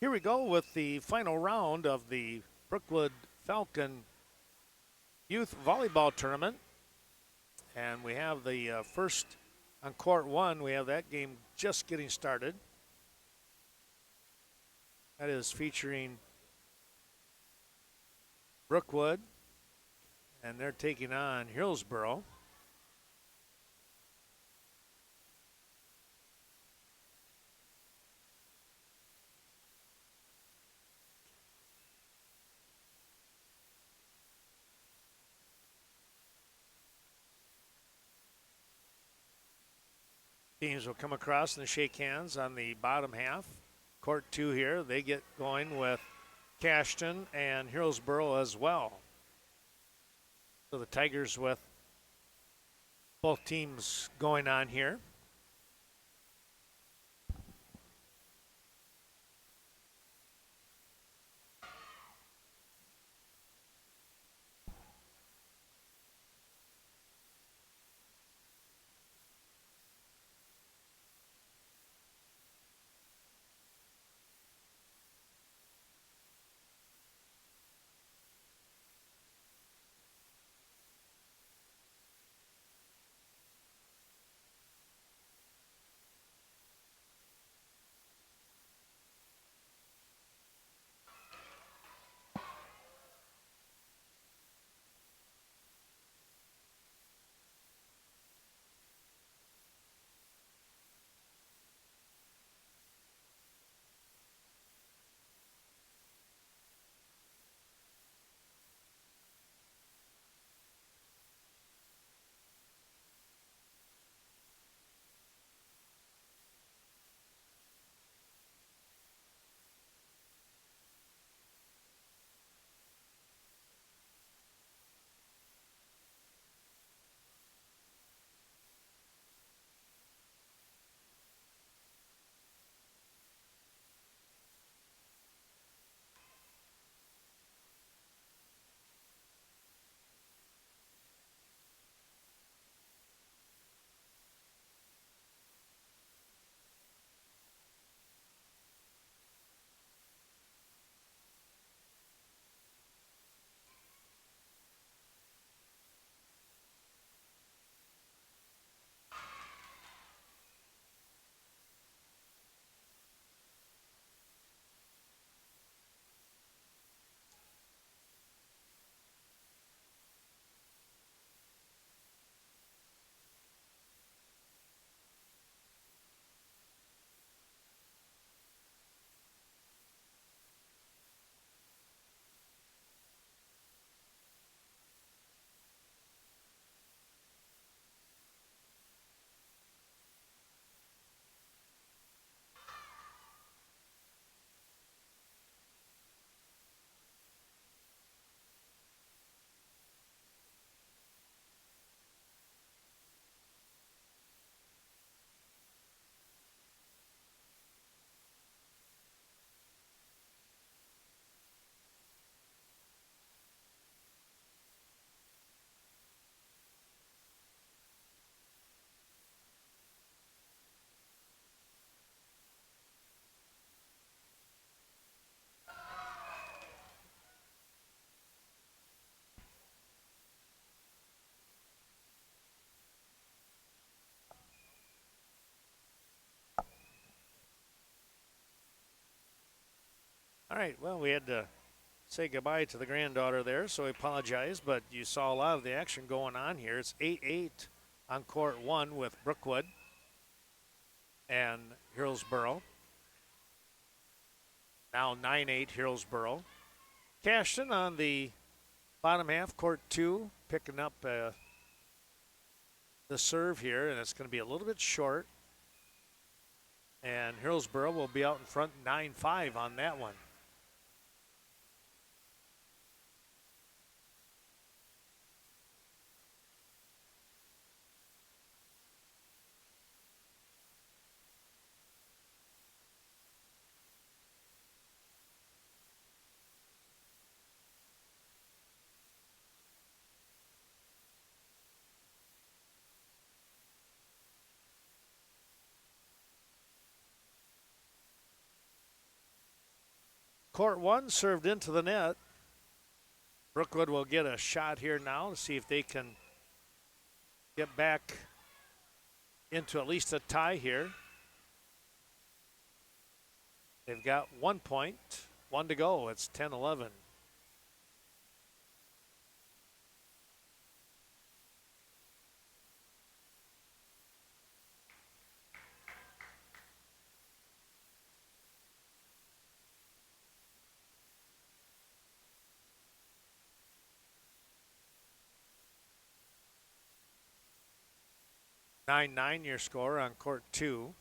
Here we go with the final round of the Brookwood Falcon Youth Volleyball Tournament. And we have the first on court one. We have that game just getting started. That is featuring Brookwood, and they're taking on Hillsboro. Teams will come across and shake hands on the bottom half. Court two here, they get going with Cashton and Hillsboro as well. So the Tigers with both teams going on here. All right, well, we had to say goodbye to the granddaughter there, so we apologize, but you saw a lot of the action going on here. It's 8-8 on court one with Brookwood and Hillsboro. Now 9-8 Hillsboro. Cashton on the bottom half, court two, picking up the serve here, and it's going to be a little bit short. And Hillsboro will be out in front 9-5 on that one. court one, served into the net. Brookwood will get a shot here now to see if they can get back into at least a tie here. They've got 1 point, 1 to go. It's 10-11. Nine your score on court two.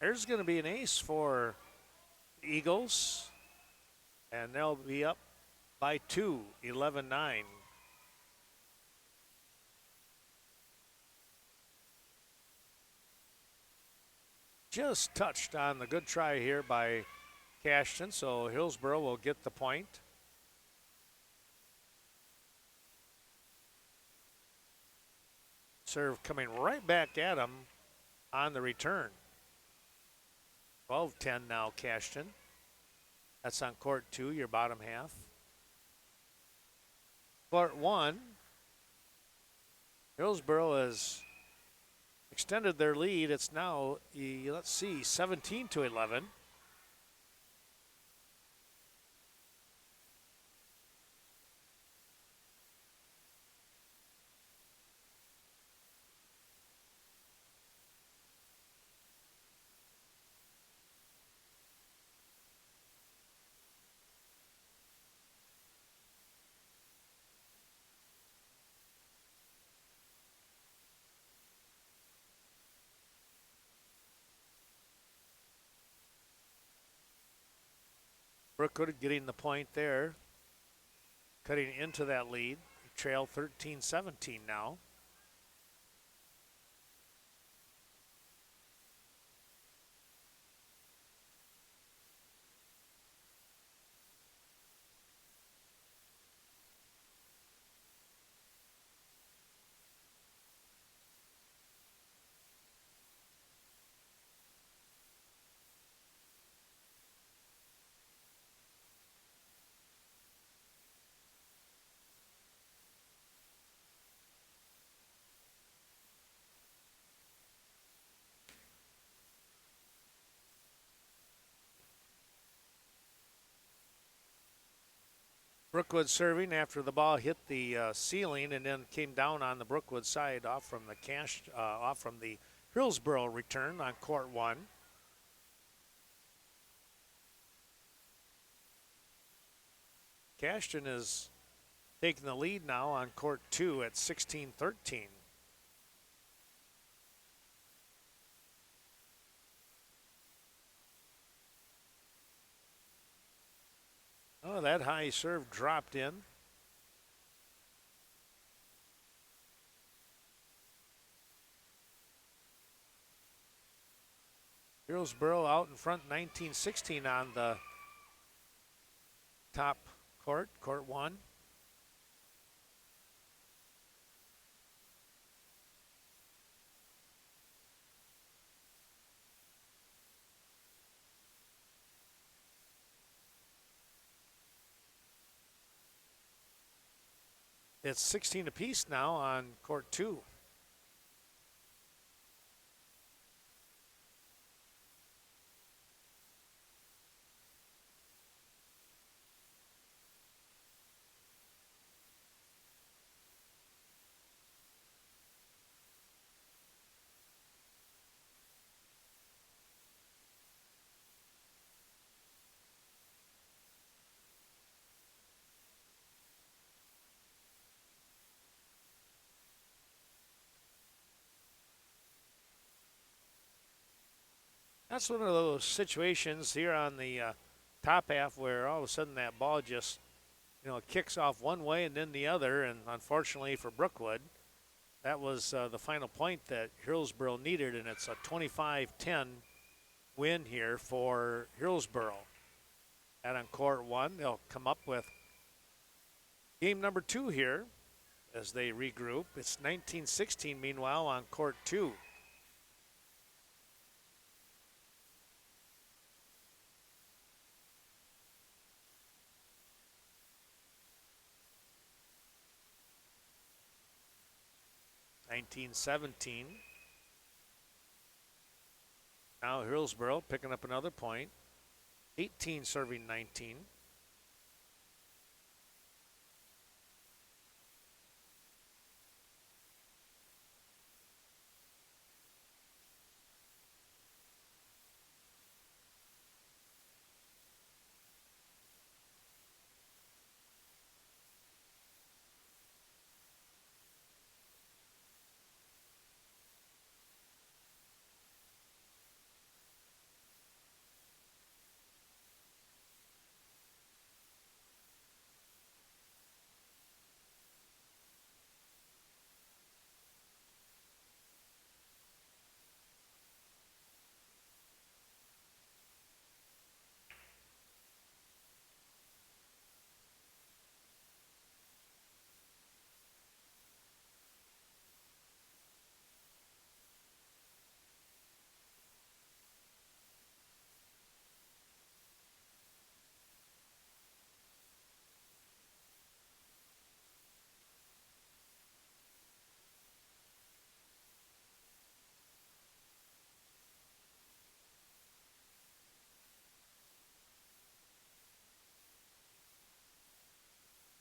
There's going to be an ace for the Eagles, and they'll be up by 2, 11-9. Just touched on the good try here by Cashton, so Hillsboro will get the point. Serve coming right back at him on the return. 12-10 now, Cashton. That's on court two, your bottom half. Court one, Hillsboro has extended their lead. It's now, let's see, 17-11. Brookwood getting the point there, cutting into that lead. Trail 13-17 now. Brookwood serving after the ball hit the ceiling and then came down on the Brookwood side off from the Hillsboro return on court one. Cashton is taking the lead now on court two at 16-13. Oh, that high serve dropped in. Hillsboro out in front 19-16 on the top court, court one. It's 16 apiece now on court two. That's one of those situations here on the top half where all of a sudden that ball just, kicks off one way and then the other. And unfortunately for Brookwood, That was the final point that Hillsboro needed, and it's a 25-10 win here for Hillsboro. And on court one, they'll come up with game number 2 here as they regroup. It's 19-16, meanwhile, on court 2. Now Hillsboro picking up another point. 18 serving 19.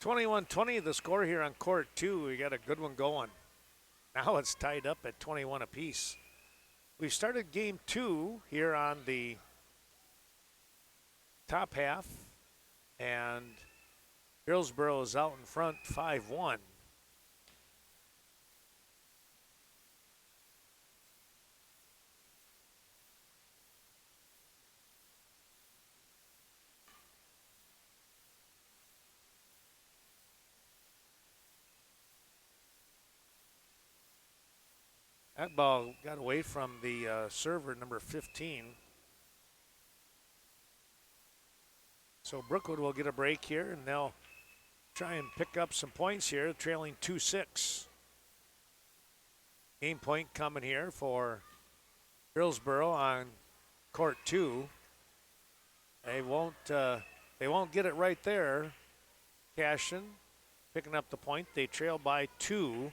(21-20) the score here on court 2. We got a good one going. Now it's tied up at 21 apiece. We started game 2 here on the top half, and Hillsboro is out in front 5-1. That ball got away from the server, number 15. So Brookwood will get a break here, and they'll try and pick up some points here, trailing 2-6. Game point coming here for Hillsboro on court 2. They won't get it right there. Cashton picking up the point. They trail by 2.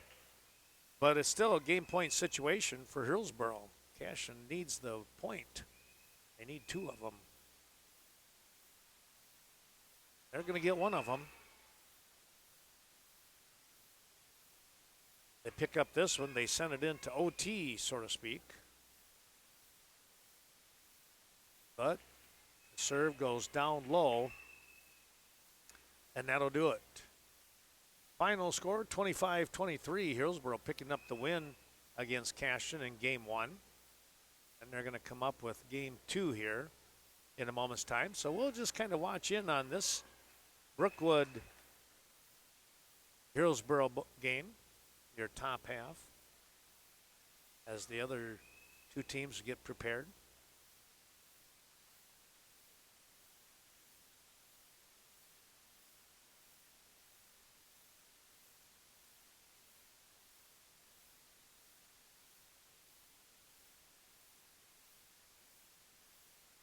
But it's still a game point situation for Hillsboro. Cashton needs the point. They need 2 of them. They're going to get 1 of them. They pick up this one. They send it into OT, so to speak. But the serve goes down low, and that'll do it. Final score, 25-23. Hillsboro picking up the win against Cashton in game 1. And they're going to come up with game 2 here in a moment's time. So we'll just kind of watch in on this Brookwood Hillsboro game, your top half, as the other 2 teams get prepared.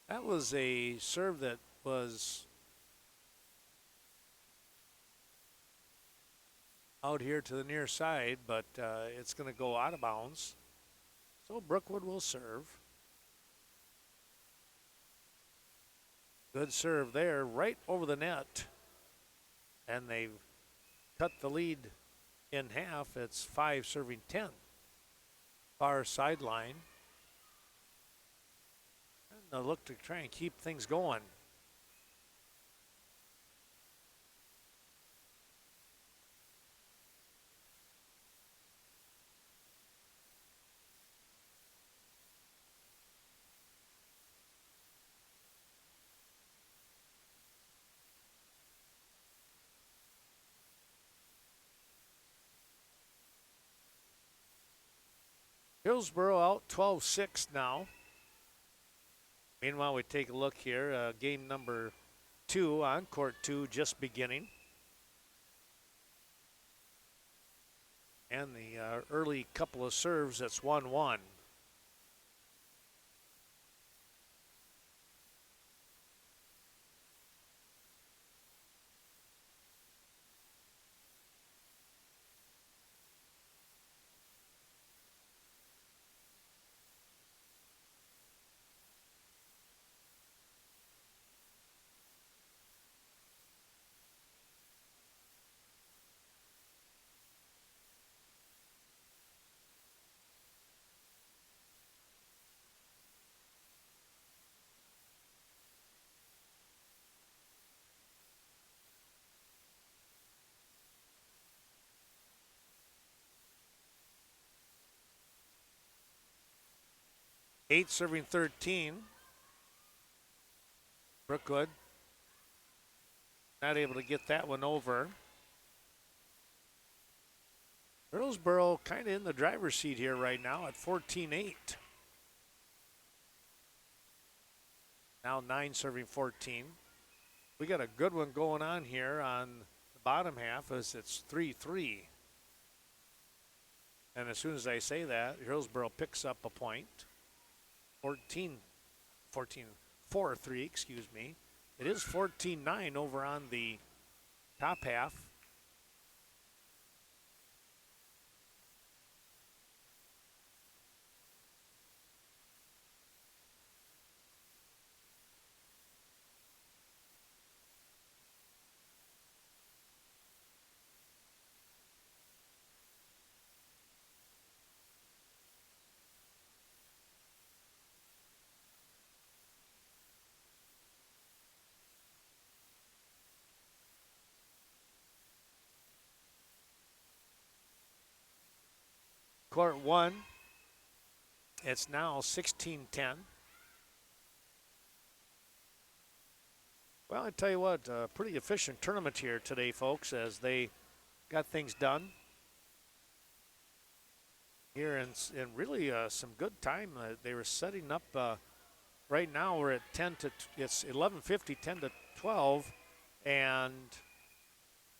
That was a serve that was out here to the near side, but it's going to go out of bounds. So Brookwood will serve. Good serve there, right over the net. And they've cut the lead in half. It's 5 serving 10. Far sideline. And they'll look to try and keep things going. Hillsboro out 12-6 now. Meanwhile, we take a look here. Game number 2 on court 2 just beginning. And the early couple of serves, it's 1-1. Eight serving 13. Brookwood not able to get that one over. Hillsboro kind of in the driver's seat here right now at 14-8. Now 9 serving 14. We got a good one going on here on the bottom half as it's 3-3. And as soon as I say that, Hillsboro picks up a point. 4-3, excuse me. It is 14-9 over on the top half. Court 1, it's now 16-10. Well, I tell you what, a pretty efficient tournament here today, folks, as they got things done here in really some good time. They were setting up. Right now we're at 10 to it's 11:50, 10 to 12, and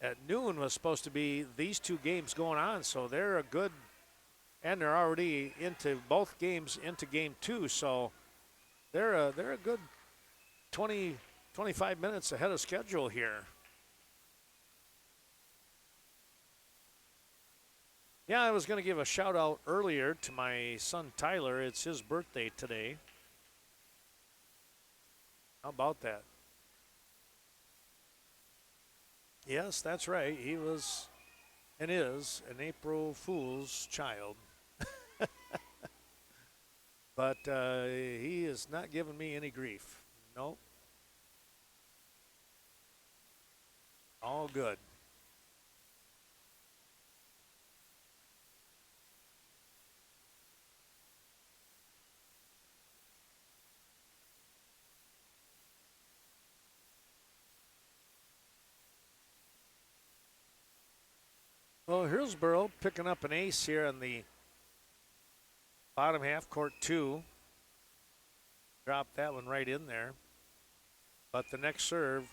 at noon was supposed to be these two games going on. So they're a good. And they're already into both games into game 2, so they're a good 20, 25 minutes ahead of schedule here. Yeah, I was going to give a shout out earlier to my son Tyler. It's his birthday today. How about that? Yes, that's right. He was and is an April Fool's child. But he is not giving me any grief. Nope. All good. Well, Hillsboro picking up an ace here in the bottom half, court 2. Dropped that one right in there. But the next serve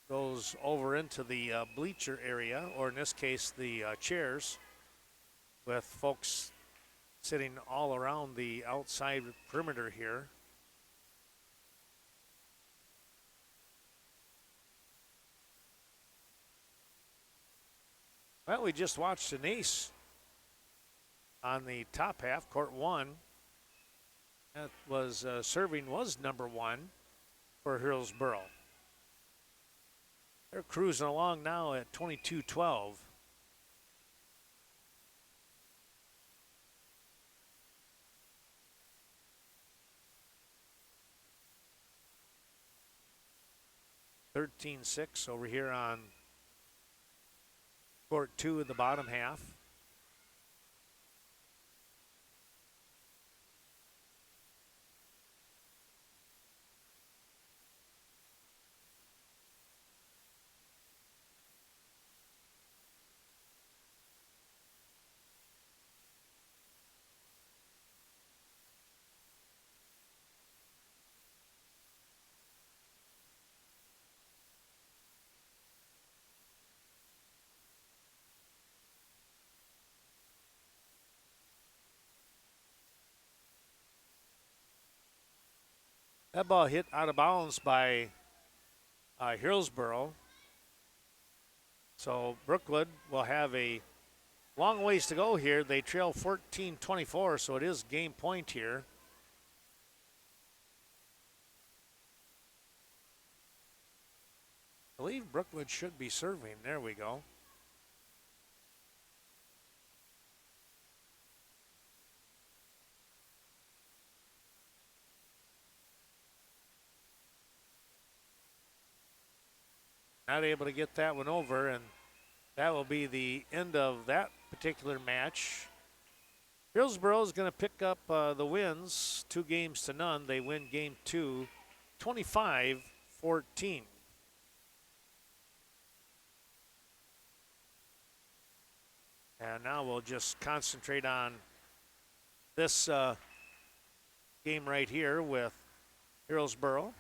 goes over into the bleacher area, or in this case, the chairs, with folks sitting all around the outside perimeter here. Well, we just watched an ace on the top half, court 1. That was serving was number 1 for Hillsboro. They're cruising along now at 22-12. (13-6) over here on court 2 in the bottom half. That ball hit out of bounds by Hillsboro. So Brookwood will have a long ways to go here. They trail 14-24, so it is game point here. I believe Brookwood should be serving. There we go. Not able to get that one over, and that will be the end of that particular match. Hillsboro is going to pick up the wins, 2-0. They win game 2, 25-14. And now we'll just concentrate on this game right here with Hillsboro.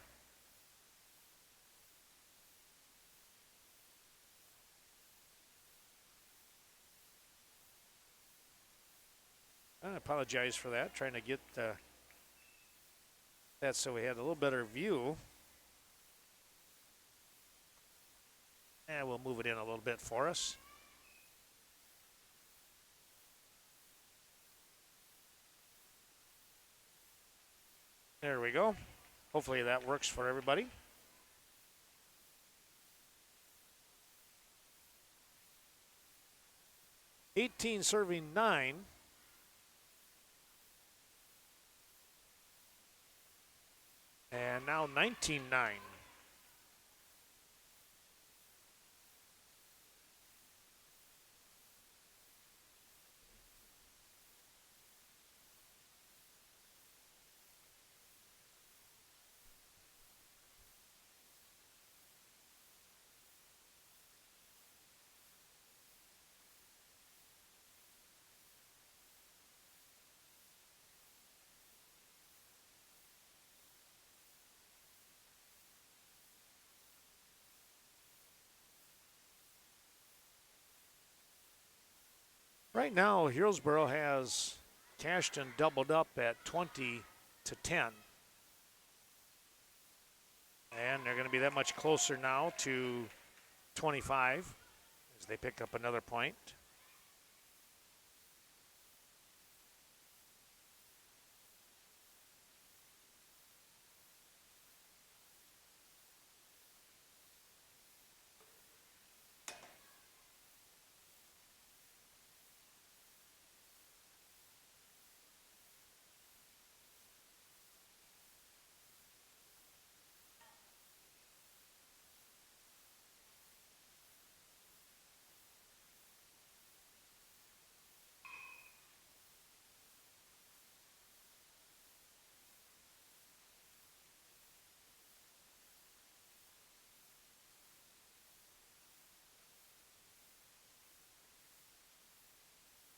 I apologize for that, trying to get that so we had a little better view. And we'll move it in a little bit for us. There we go. Hopefully that works for everybody. '18 serving 9. And now 19-9. Right now, Hillsboro has Cashton doubled up at 20-10. And they're going to be that much closer now to 25 as they pick up another point.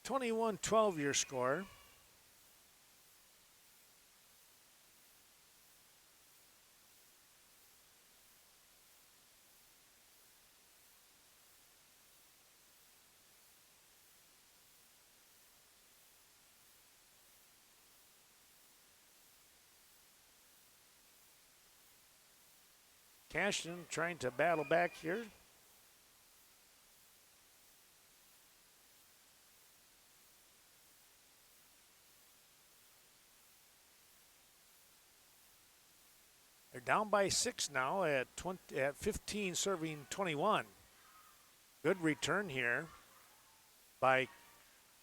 (21-12) your score. Cashton trying to battle back here. They're down by 6 now at 15 serving 21. Good return here by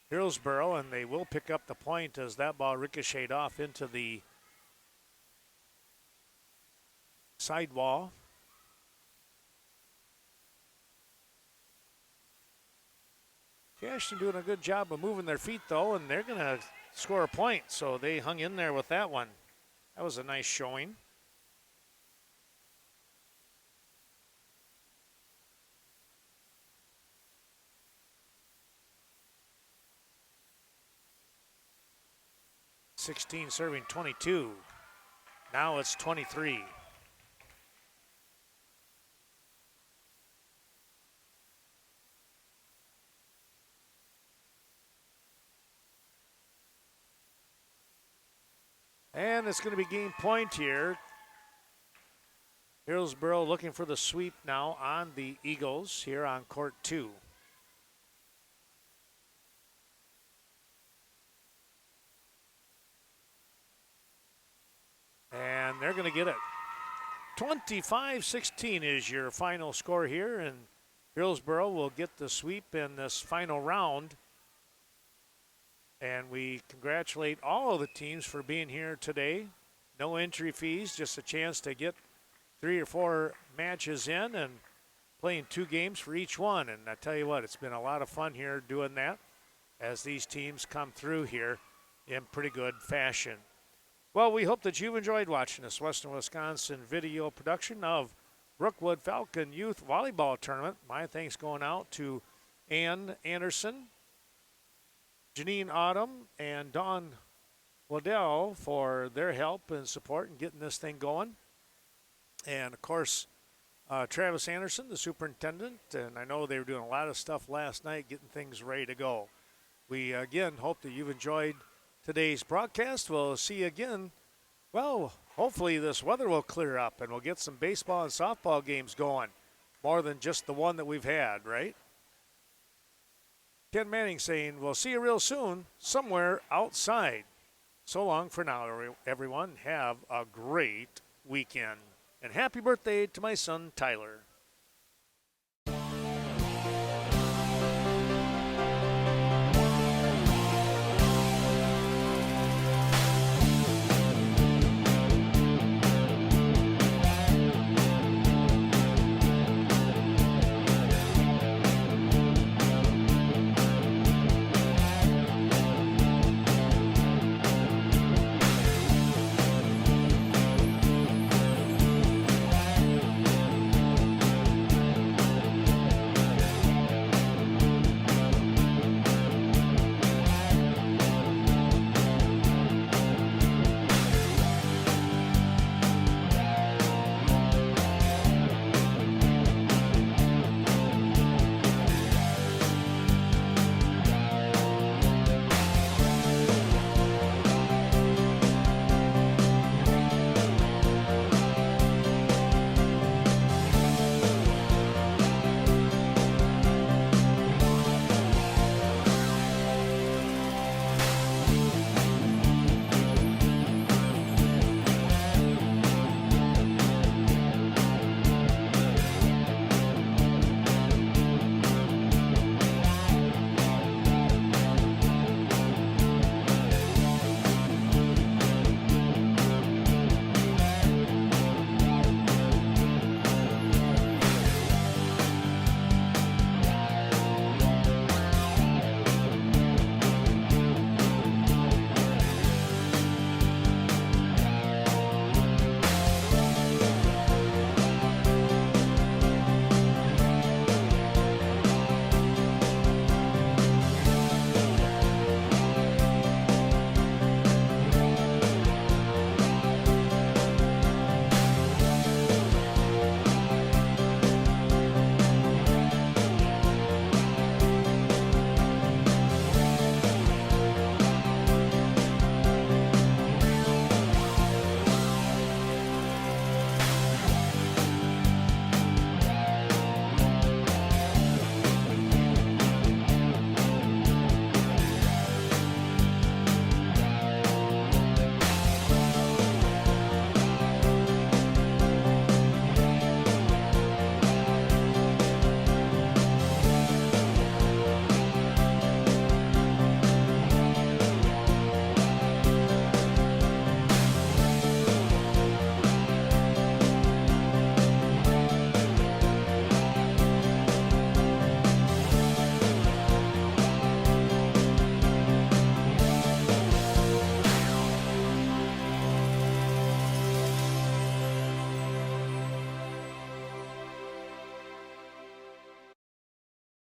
Hillsboro, and they will pick up the point as that ball ricocheted off into the sidewall. Cashton doing a good job of moving their feet, though, and they're going to score a point. So they hung in there with that one. That was a nice showing. (16 serving 22). Now it's 23. And it's going to be game point here. Hillsboro looking for the sweep now on the Eagles here on court 2. And they're going to get it. 25-16 is your final score here, and Hillsboro will get the sweep in this final round. And we congratulate all of the teams for being here today. No entry fees, just a chance to get 3 or 4 matches in and playing 2 games for each one. And I tell you what, it's been a lot of fun here doing that as these teams come through here in pretty good fashion. Well, we hope that you've enjoyed watching this Western Wisconsin video production of Brookwood Falcon Youth Volleyball Tournament. My thanks going out to Ann Anderson, Janine Autumn, and Dawn Waddell for their help and support in getting this thing going. And, of course, Travis Anderson, the superintendent, and I know they were doing a lot of stuff last night getting things ready to go. We, again, hope that you've enjoyed today's broadcast. We'll see you again. Well, hopefully this weather will clear up and we'll get some baseball and softball games going, more than just the one that we've had, right? Ken Manning saying, we'll see you real soon somewhere outside. So long for now, everyone. Have a great weekend. And happy birthday to my son, Tyler.